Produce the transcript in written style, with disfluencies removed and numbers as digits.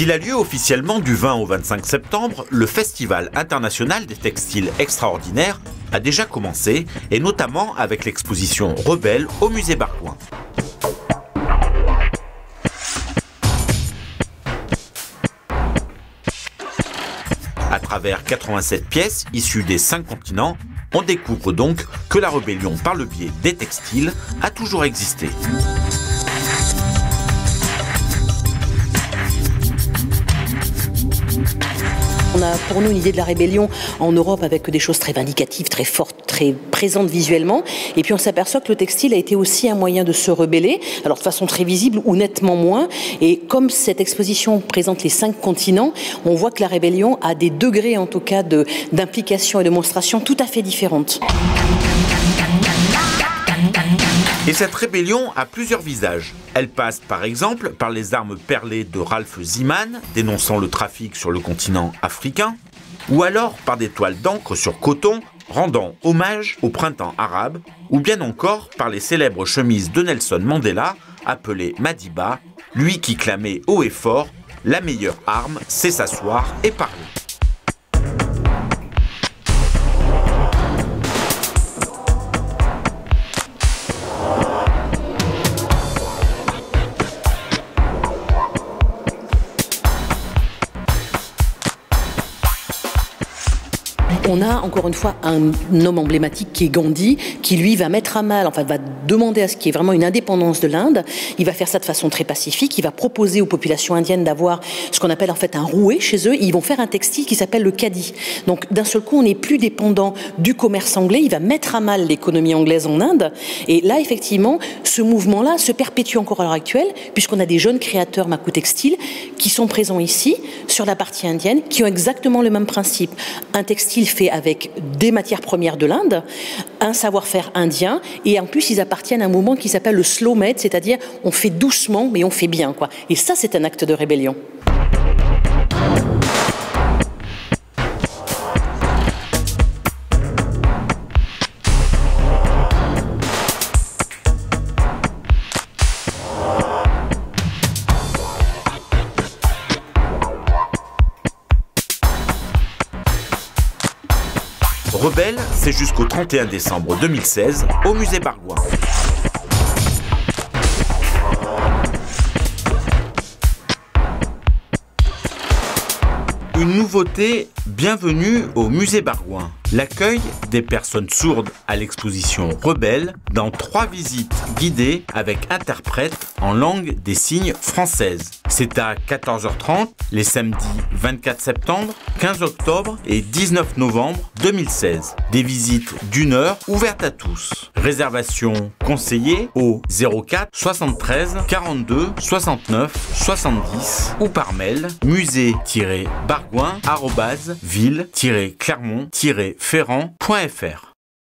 S'il a lieu officiellement du 20 au 25 septembre, le Festival international des textiles extraordinaires a déjà commencé, et notamment avec l'exposition Rebelle au musée Bargouin. À travers 87 pièces issues des 5 continents, on découvre donc que la rébellion par le biais des textiles a toujours existé. On a pour nous une idée de la rébellion en Europe avec des choses très vindicatives, très fortes, très présentes visuellement. Et puis on s'aperçoit que le textile a été aussi un moyen de se rebeller, alors de façon très visible ou nettement moins. Et comme cette exposition présente les 5 continents, on voit que la rébellion a des degrés en tout cas d'implication et de monstration tout à fait différentes. Et cette rébellion a plusieurs visages. Elle passe par exemple par les armes perlées de Ralph Zeeman, dénonçant le trafic sur le continent africain, ou alors par des toiles d'encre sur coton, rendant hommage au printemps arabe, ou bien encore par les célèbres chemises de Nelson Mandela, appelées Madiba, lui qui clamait haut et fort « La meilleure arme, c'est s'asseoir et parler ». On a encore une fois un homme emblématique qui est Gandhi, qui lui va mettre à mal, enfin va demander à ce qu'il y ait vraiment une indépendance de l'Inde. Il va faire ça de façon très pacifique. Il va proposer aux populations indiennes d'avoir ce qu'on appelle en fait un rouet chez eux. Ils vont faire un textile qui s'appelle le khadi. Donc d'un seul coup, on n'est plus dépendant du commerce anglais. Il va mettre à mal l'économie anglaise en Inde. Et là, effectivement, ce mouvement-là se perpétue encore à l'heure actuelle, puisqu'on a des jeunes créateurs Makou Textile qui sont présents ici, sur la partie indienne, qui ont exactement le même principe. Un textile fait avec des matières premières de l'Inde, un savoir-faire indien, et en plus ils appartiennent à un mouvement qui s'appelle le slow made, c'est-à-dire on fait doucement mais on fait bien, quoi. Et ça c'est un acte de rébellion. Rebelle, c'est jusqu'au 31 décembre 2016 au musée Bargouin. Une nouveauté, bienvenue au musée Bargouin. L'accueil des personnes sourdes à l'exposition Rebelle dans 3 visites guidées avec interprètes en langue des signes française. C'est à 14h30 les samedis 24 septembre, 15 octobre et 19 novembre 2016. Des visites d'1 heure ouvertes à tous. Réservation conseillée au 04 73 42 69 70 ou par mail musée-bargouin@ville-clermont-ferrand.fr.